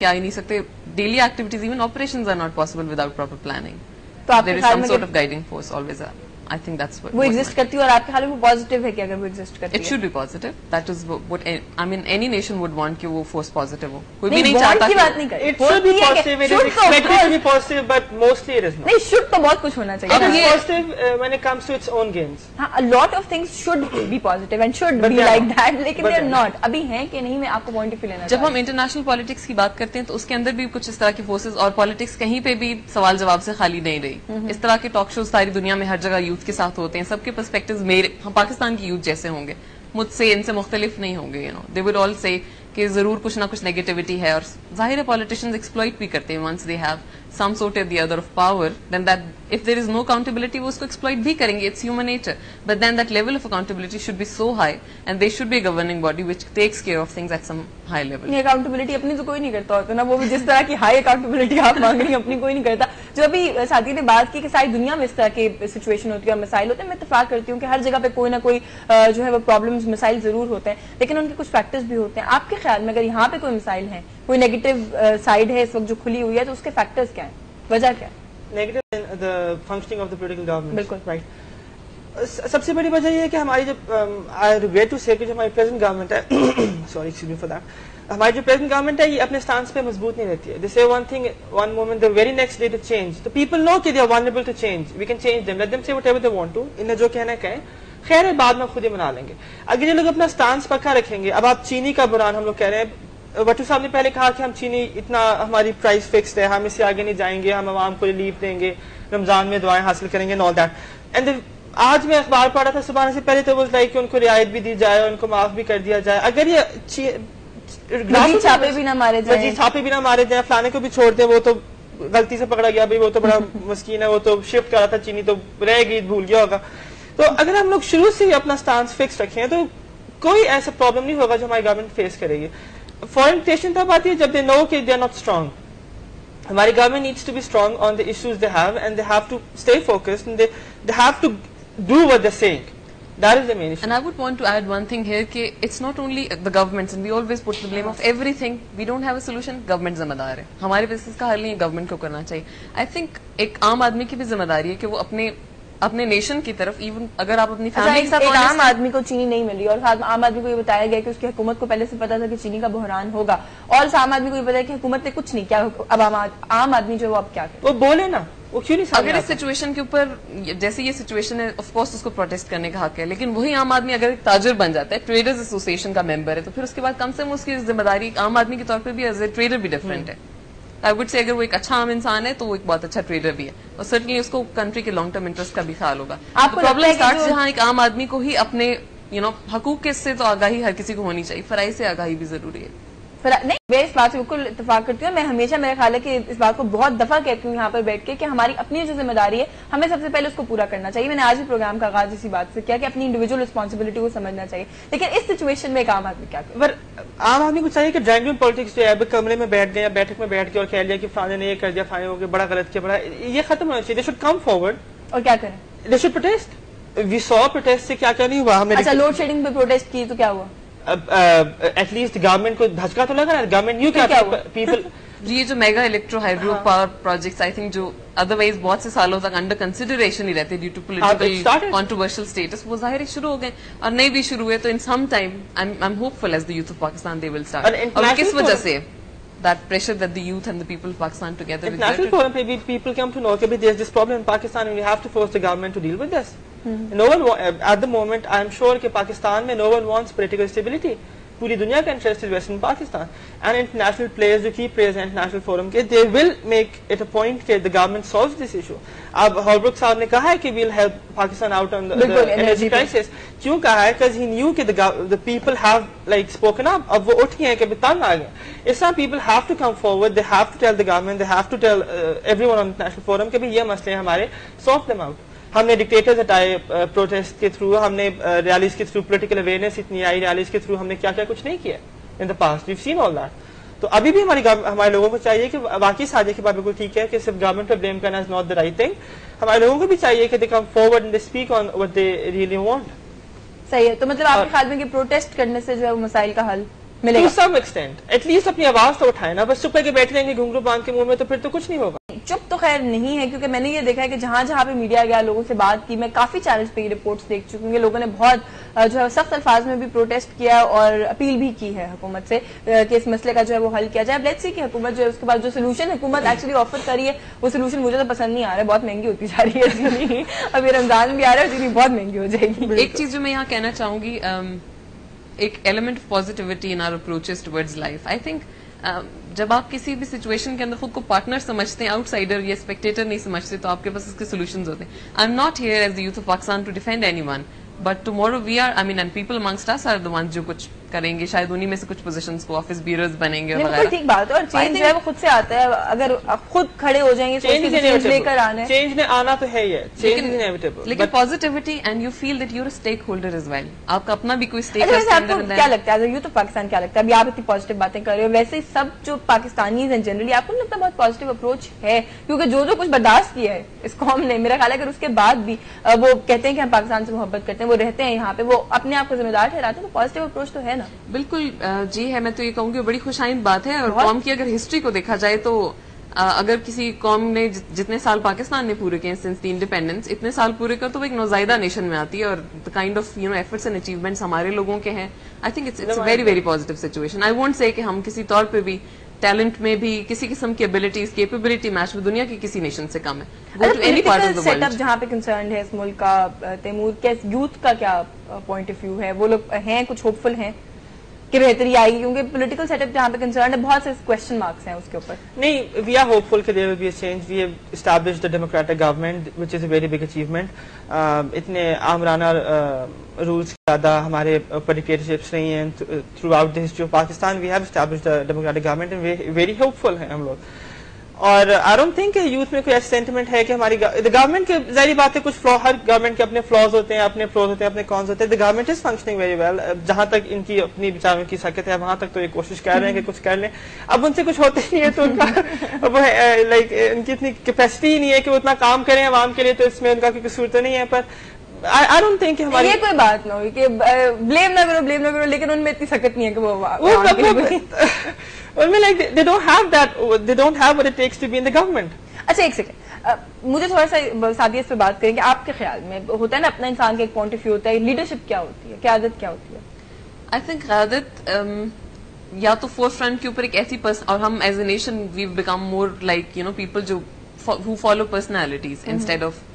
کیا ہی نہیں سکتے. Daily activities even operations are not possible without proper planning. تو آپ دیر کے از خیال سم میں sort of guiding force always. I think that's what وہ ایگزسٹ کرتی ہے اور آپ کے خیال میں وہ پازیٹیو ہے کہ اگر وہ ایگزسٹ کرتی ہے؟ It should be positive. That is what I mean. Any nation would want کہ وہ force positive ہو. کوئی بھی نہیں نہیں چاہتا کی کہ بات نہیں کریں. It should be positive. It is expected to be positive, but mostly it is not. نہیں should تو بہت کچھ ہونا چاہیے. It is positive when it comes to its own gains. ہاں a lot of things should be positive and should be like that, لیکن they are not. ابھی ہیں کہ نہیں میں آپ کو پوائنٹ آف ویو لینا. جب ہم انٹرنیشنل پالیٹکس کی بات کرتے ہیں تو اس کے اندر بھی کچھ اس طرح کی فورسز اور پالیٹکس کہیں پہ بھی سوال جواب سے خالی نہیں رہی. اس طرح کے ٹاک شوز ساری دنیا میں ہر جگہ یوتھ کے ساتھ ہوتے ہیں. سب کے پرسپیکٹوز میرے پاکستان کی یوتھ جیسے ہوں گے, مجھ سے ان سے مختلف نہیں ہوں گے. they would all say کہ ضرور کچھ نہ کچھ نیگیٹیوٹی ہے, اور ظاہر ہے پالیٹیشینز ایکسپلوئٹ بھی کرتے ہیں. once they have some sort or the other of power, then that if there is no accountability وہ اس کو ایکسپلوئٹ بھی کریں گے. it's human nature, but then that level of accountability should be so high and there should be a governing body which takes care of things at some high level. یہ accountability اپنی تو کوئی نہیں کرتا ہوتا نا, وہ بھی جس طرح کی ہائی اکاؤنٹیبلٹی آپ مانگ رہی ہیں اپنی کوئی نہیں کرتا. جو ابھی ساتھی نے بات کی کہ ساری دنیا میں اس طرح کی سچویشن ہوتی ہے اور مسائل ہوتے ہیں, میں اتفاق کرتی ہوں کہ ہر جگہ پہ کوئی نہ کوئی جو ہے وہ پرابلمز مسائل ضرور ہوتے ہیں, لیکن ان کے کچھ فیکٹرز بھی ہوتے ہیں. آپ کے خیال میں اگر یہاں پہ کوئی مسائل ہیں, کوئی نیگیٹو سائڈ ہے اس وقت جو کھلی ہوئی ہے, تو اس کے فیکٹرز کیا ہیں, وجہ کیا ہے؟ Negative in the functioning of the political government. بالکل right. سب سے بڑی وجہ یہ ہے کہ ہماری جو I regret to say کہ جو ہماری present government ہے sorry excuse me for that, ہماری جو present government ہے یہ اپنے stance پہ مضبوط نہیں رہتی ہے. They say one thing one moment, the very next day they change. The people know کہ they are vulnerable to change. We can change them. Let them say whatever they want to. انہیں جو کہنا ہے کہیں, خیر ہے بعد میں خود ہی منا لیں گے. اگر یہ لوگ اپنا stance پکا رکھیں گے. اب آپ چینی کا بحران ہم لوگ کہہ رہے ہیں, وٹو صاحب نے پہلے کہا کہ ہم چینی اتنا ہماری پرائس فکسڈ ہے, ہم اس سے آگے نہیں جائیں گے, ہم عوام کو ریلیف دیں گے, رمضان میں دعائیں حاصل کریں گے, and all that. And آج میں اخبار پڑھا تھا صبح سے پہلے, تو وہ کہ ان کو رعایت بھی دی جائے اور ان کو معاف بھی کر دیا جائے. اگر یہ چھاپے بھی نہ مارے جائیں, چھاپے بھی نہ مارے جائیں, فلانے کو بھی چھوڑ دیں, وہ تو غلطی سے پکڑا گیا بھائی, وہ تو بڑا مسکین ہے, وہ تو شفٹ کرا تھا چینی, تو رہ گئی, بھول گیا ہوگا. تو اگر ہم لوگ شروع سے ہی اپنا سٹانس فکس رکھیں تو کوئی ایسا پرابلم نہیں ہوگا جو ہماری گورنمنٹ فیس کرے گی. فورن ٹیشن تب آتی ہے جب دے نو کہ دے آر ناٹ اسٹرانگ. ہماری government needs to be strong on the issues they have, and they have to stay focused, and they have to do what they're saying. That is the main issue. And I would want to add one thing here کہ it's not only the governments, and we always put the blame of everything. We don't have a solution. Government ذمہ دار ہے. ہمارے business کا حل نہیں ہے, government کو کرنا چاہیے. I think ایک عام آدمی کی بھی ذمہ داری ہے کہ وہ اپنے نیشن کی طرف, ایون اگر آپ اپنی فیملی کے ساتھ, ایک عام آدمی کو چینی نہیں مل رہی, اور عام آدمی کو یہ بتایا گیا کہ اس کی حکومت کو پہلے سے پتا تھا کہ چینی کا بحران ہوگا, اور عام آدمی کو یہ پتا ہے کہ حکومت نے کچھ نہیں کیا. اب عام آدمی جو وہ اب کیا کرے, وہ بولے نا, وہ کیوں نہیں. اگر اس سچویشن کے اوپر, جیسے یہ سچویشن ہے, آف کورس اس کو پروٹیسٹ کرنے کا حق ہے, لیکن وہی عام آدمی اگر ایک تاجر بن جاتا ہے, ٹریڈرز ایسوسی ایشن کا ممبر ہے, تو پھر اس کے بعد کم سے کم اس کی ذمہ داری عام آدمی کے طور پہ بھی ایز اے ٹریڈر بھی ڈفرینٹ ہے. I would say اگر وہ ایک اچھا عام انسان ہے تو وہ ایک بہت اچھا ٹریڈر بھی ہے, اور سرٹنلی اس کو کنٹری کے لانگ ٹرم انٹرسٹ کا بھی خیال ہوگا. پرابلم اسٹارٹ جہاں ایک عام آدمی کو ہی اپنے حقوق کے سے تو آگاہی ہر کسی کو ہونی چاہیے, فرائض سے آگاہی بھی ضروری ہے. نہیں میں اس بات سے بالکل اتفاق کرتی ہوں. میں ہمیشہ میرا خیال ہے کہ اس بات کو بہت دفعہ کہتی ہوں یہاں پر بیٹھ کے کہ ہماری اپنی جو ذمہ داری ہے ہمیں سب سے پہلے اس کو پورا کرنا چاہیے. میں نے آج بھی پروگرام کا آغاز اسی بات سے کیا کہ اپنی انڈیویجول رسپانسبلٹی کو سمجھنا چاہیے, لیکن اس سچویشن میں ایک عام آدمی کیا کرے؟ عام آدمی کو چاہیے کہ ڈرائنگ روم پالیٹکس جو ہے کمرے میں بیٹھ گئے, بیٹھک میں بیٹھ کے اور کہہ لیا کہ فلانے نے یہ کر دیا, فلانے ہو گیا, بڑا غلط کیا, بڑا یہ ختم ہونا چاہیے. دے شوڈ کم فارورڈ اور کیا کریں, they should protest. We saw protest سے کیا نہیں ہوا. ہم نے اچھا لوڈ شیڈنگ پہ پروٹیسٹ کی تو کیا ہوا؟ ایٹ لیسٹ گورنمنٹ کو دھچکا تو لگا, گورنمنٹ یو کیا پیپل. یہ جو mega electro hydro power projects I think جو ادروائز بہت سے سالوں تک انڈر کنسیڈریشن ہی رہتے due to political controversial status, وہ ظاہر شروع ہو گئے اور نہیں بھی شروع ہوئے, تو in some time I am hopeful as the youth of Pakistan they will start. اور کس وجہ سے that pressure that the youth and the people of Pakistan together international forum pe people come to know that there's this problem in Pakistan and we have to force the government to deal with this. No one at the moment I am sure that Pakistan mein no one wants political stability. پوری دنیا کا interest ہے western Pakistan, and international players جو کی players ہیں international forum کے, they will make it a point کہ the government solves this issue. اب ہالبروک صاحب نے کہا ہے کہ we'll help Pakistan out on the energy crisis. کیوں کہا ہے؟ because he knew کہ the people have like spoken up. اب وہ اٹھ گئے ہیں کہ تنگ آ گئے. اس طرح people have to come forward, they have to tell the government, they have to tell everyone on international forum کہ یہ مسئلے ہمارے, solve them out. ہم نے ڈکٹیٹرز ہٹائے پروٹیسٹ کے تھرو, ہم نے ریلیز کے تھرو پولیٹیکل اویئرنیس اتنی آئی, ریلیز کے تھرو ہم نے کیا کیا کچھ نہیں کیا in the past, we've seen all that. تو ابھی بھی ہمارے لوگوں کو چاہیے کہ واقعی سازش کی بات بالکل ٹھیک ہے کہ صرف گورنمنٹ پہ بلیم کرنا is not the right thing. ہمارے لوگوں کو بھی چاہیے کہ they come forward and they speak on what they really want. صحیح ہے. تو مطلب آپ کے خیال میں کہ پروٹیسٹ کرنے سے جو ہے وہ مسائل کا حل ملے ٹو گا. سم ایکسٹینٹ ایٹ لیسٹ اپنی آواز تو اٹھائے نا, بس چپ کر کے بیٹھ رہیں گے گھنگرو باندھ کے منہ میں, تو پھر تو کچھ نہیں ہوگا. چپ تو خیر نہیں ہے, کیونکہ میں نے یہ دیکھا ہے کہ جہاں جہاں پہ میڈیا گیا, لوگوں سے بات کی, میں کافی چینلز پہ یہ رپورٹس دیکھ چکی ہوں کہ لوگوں نے بہت جو ہے سخت الفاظ میں بھی پروٹیسٹ کیا اور اپیل بھی کی ہے حکومت سے کہ اس مسئلے کا جو ہے وہ حل کیا جائے. لیٹس سی کہ حکومت جو ہے اس کے بعد جو سولوشن حکومت ایکچولی آفر کری ہے وہ سولوشن مجھے تو پسند نہیں آ رہا ہے, بہت مہنگی ہوتی جا رہی ہے چینی. ابھی رمضان بھی آ رہا ہے, چینی بہت مہنگی ہو جائے گی. ایک چیز جو میں یہاں کہنا چاہوں گی, ایک element of positivity in our approaches towards life. I think جب آپ کسی بھی سچویشن کے اندر خود کو پارٹنر سمجھتے ہیں, آؤٹ سائڈر یا اسپیکٹیٹر نہیں سمجھتے, تو آپ کے پاس اس کے سولوشنز ہوتے ہیں. I am not here as the youth of Pakistan to defend anyone, but tomorrow we are, I mean and people amongst us are the ones جو کچھ کریں گے, شاید انہی میں سے کچھ پوزیشنز کو آفس بیورز بنیں گے وغیرہ. ٹھیک بات ہے, اور چینج جو ہے وہ خود سے آتا ہے, اگر خود کھڑے ہو جائیں گے, چینج لے کر آنا ہے, چینج نے آنا تو ہے ہی, چینج از انیویٹیبل. لیکن positivity and you feel that you are stakeholder as well, آپ کا اپنا بھی کوئی اسٹیک ہے. آپ کو کیا لگتا ہے یوتھ آف پاکستان, کیا لگتا ہے ابھی آپ اتنی پازیٹیو باتیں کر رہے ہو, ویسے سب جو پاکستانیز ہیں جنرلی آپ کو نہیں لگتا بہت پازیٹیو اپروچ ہے, کیونکہ جو کچھ برداشت کیا ہے اس قوم نے, میرا خیال ہے اگر اس کے بعد بھی وہ کہتے ہیں کہ ہم پاکستان سے محبت کرتے ہیں, وہ رہتے ہیں یہاں پہ, وہ اپنے آپ کو ذمہ دار ٹھہراتے ہیں, تو پازیٹیو اپروچ تو ہے نا. بالکل جی ہے, میں تو یہ کہوں گی بڑی خوش آئند بات ہے. اور قوم کی اگر ہسٹری کو دیکھا جائے تو اگر کسی قوم نے جتنے سال پاکستان نے پورے کیے سنس دی انڈیپینڈنس, اتنے سال پورے کر, تو وہ ایک نوزائیدہ نیشن میں آتی ہے, اور the kind of efforts and achievements ہمارے لوگوں کے ہیں. I think it's very very positive situation. I won't say کہ ہم کسی طور پہ بھی ٹیلنٹ میں بھی کسی قسم کی ابیلٹیز کیپیبلٹی میچ میں دنیا کی کسی نیشن سے کم ہے. سیٹ اپ جہاں پہ کنسرنڈ ہے اس ملک کا, تیمور یوتھ کا کیا پوائنٹ آف ویو ہے, وہ لوگ ہیں کچھ ہوپ فل ہیں کہ بہتری آئی, کیونکہ پولیٹیکل سیٹ اپ جہاں پہ کنسرن ہے بہت سے کوسچن مارکس ہیں اس کے اوپر. نہیں, وی آر ہوپ فل کہ there will be a change. We have established the democratic government which is a very big achievement. اتنے آمرانہ رولس کے زیادہ ہمارے اوپر ڈکٹیٹرشپس نہیں ہیں throughout the history of Pakistan. We have established the democratic government and very hopeful ہیں ہم لوگ. اور آئی ڈونٹ تھنک کہ یوتھ میں کوئی ایسا سینٹیمنٹ ہے کہ ہماری گورنمنٹ کے, ظاہری بات ہے کچھ ہر گورنمنٹ کے اپنے فلاز ہوتے ہیں, اپنے پروز ہوتے ہیں, اپنے کونس ہوتے ہیں. The government is functioning very well. جہاں تک ان کی اپنی بچاؤ کی سکت ہے وہاں تک تو یہ کوشش کر رہے ہیں کہ کچھ کر لیں. اب ان سے کچھ ہوتے نہیں ہے تو ان کا وہ لائک ان کی اتنی کیپیسٹی ہی نہیں ہے کہ وہ اتنا کام کریں عوام کے لیے, تو اس میں ان کا کوئی قصور تو نہیں ہے. پر I don't think ہماری یہ کوئی بات نہ ہوئی کہ بلیم نہ کرو, لیکن ان میں اتنی سکت نہیں ہے کہ وہ they don't have what it takes to be in the government. اچھا ایک سیکنڈ, مجھے تھوڑا سا ساتھی اس پہ بات کریں کہ آپ کے خیال میں ہوتا ہے نا اپنا انسان کا ایک پوائنٹ آف ویو ہوتا ہے, لیڈرشپ کیا ہوتی ہے, قیادت کیا ہوتی ہے؟ آئی تھنک قیادت یا تو فور فرنٹ کے اوپر ایک ایسی پرسن, اور ہم as a nation we've become more like people جو who follow personalities instead of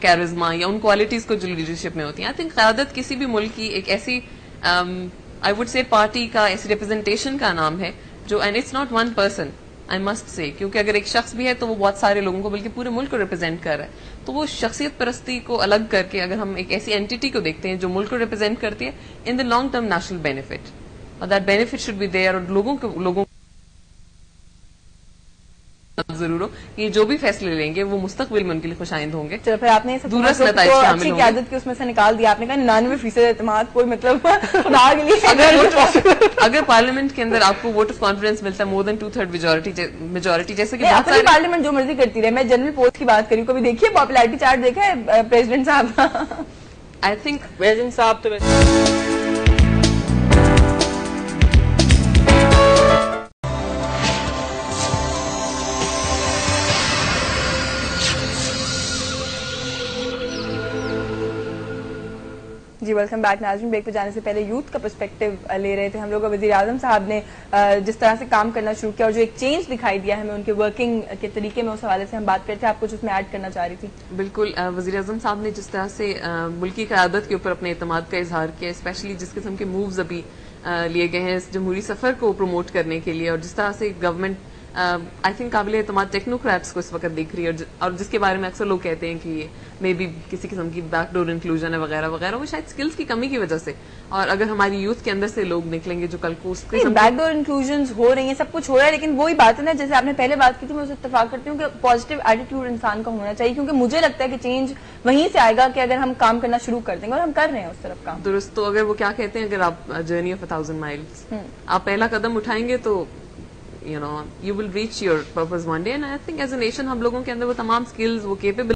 charisma یا ان کوالٹیز کو جو لیڈرشپ میں ہوتی ہیں. آئی تھنک قیادت کسی بھی ملک کی ایک ایسی آئی وڈ سے پارٹی کا, ایسی ریپرزینٹیشن کا نام ہے جو, and it's not one person I must say, کیونکہ اگر ایک شخص بھی ہے تو وہ بہت سارے لوگوں کو بلکہ پورے ملک کو ریپرزینٹ کر رہا ہے. تو وہ شخصیت پرستی کو الگ کر کے اگر ہم ایک ایسی اینٹی کو دیکھتے ہیں جو ملک کو ریپرزینٹ کرتی ہے in the long term national benefit, اور that benefit should be there, اور لوگوں ضرور ہو یہ جو بھی فیصلے لیں گے وہ مستقبل میں ان کے لیے خوش آئند ہوں گے. چلو پھر آپ نے اچھی قیادت کی اس میں سے نکال دیا, آپ نے کہا 99% اعتماد, کوئی مطلب اگر پارلیمنٹ کے اندر آپ کو ووٹ آف کانفیڈنس ملتا ہے مور دین 2/3 میجورٹی, جیسے کہ پارلیمنٹ جو مرضی کرتی رہے, میں جنرل پوسٹ کی بات کری, کبھی دیکھیے پاپولیرٹی چارٹ دیکھا ہے پریزیڈنٹ صاحب کا؟ آئی تھنک پریزیڈنٹ صاحب تو جی ویلکم بیک. ناظرین, بریک پہ جانے سے پہلے یوتھ کا پرسپیکٹو لے رہے تھے ہم لوگ. وزیر اعظم صاحب نے جس طرح سے کام کرنا شروع کیا اور جو ایک چینج دکھائی دیا ہمیں ان کے ورکنگ کے طریقے میں, اس حوالے سے ہم بات کرتے تھے, آپ کچھ اس میں ایڈ کرنا چاہ رہی تھی؟ بالکل, وزیر اعظم صاحب نے جس طرح سے ملکی قیادت کے اوپر اپنے اعتماد کا اظہار کیا, اسپیشلی جس قسم کے مووز ابھی لیے گئے ہیں اس جمہوری سفر کو پروموٹ کرنے کے لیے, اور جس طرح سے گورنمنٹ آئی تھنک قابل اعتماد ٹیکنوکریٹس کو اس وقت دیکھ رہی ہے, اور جس کے بارے میں اکثر لوگ کہتے ہیں کہ مے بی کسی قسم کی بیک ڈور انکلوژن ہے وغیرہ وغیرہ, وہ شاید اسکلس کی کمی کی وجہ سے. اور اگر ہماری یوتھ کے اندر سے لوگ نکلیں گے جو کل کو اس بیک ڈور انکلوژنز ہو رہی ہیں, سب کچھ ہو رہا ہے, لیکن وہی بات ہے نا جیسے آپ نے پہلے بات کی تھی, میں اسے اتفاق کرتی ہوں کہ پازیٹیو ایٹیٹیوڈ انسان کا ہونا چاہیے, کیونکہ مجھے لگتا ہے کہ چینج وہیں سے آئے گا کہ اگر ہم کام کرنا شروع کر دیں گے, اور ہم کر رہے ہیں اس طرف کام. درست. تو اگر وہ کیا کہتے ہیں, اگر آپ جرنی آف 1000 miles آپ پہلا قدم اٹھائیں گے تو you will reach your purpose one day. And I think as a nation ہم لوگوں کے اندر وہ تمام skills, وہ capability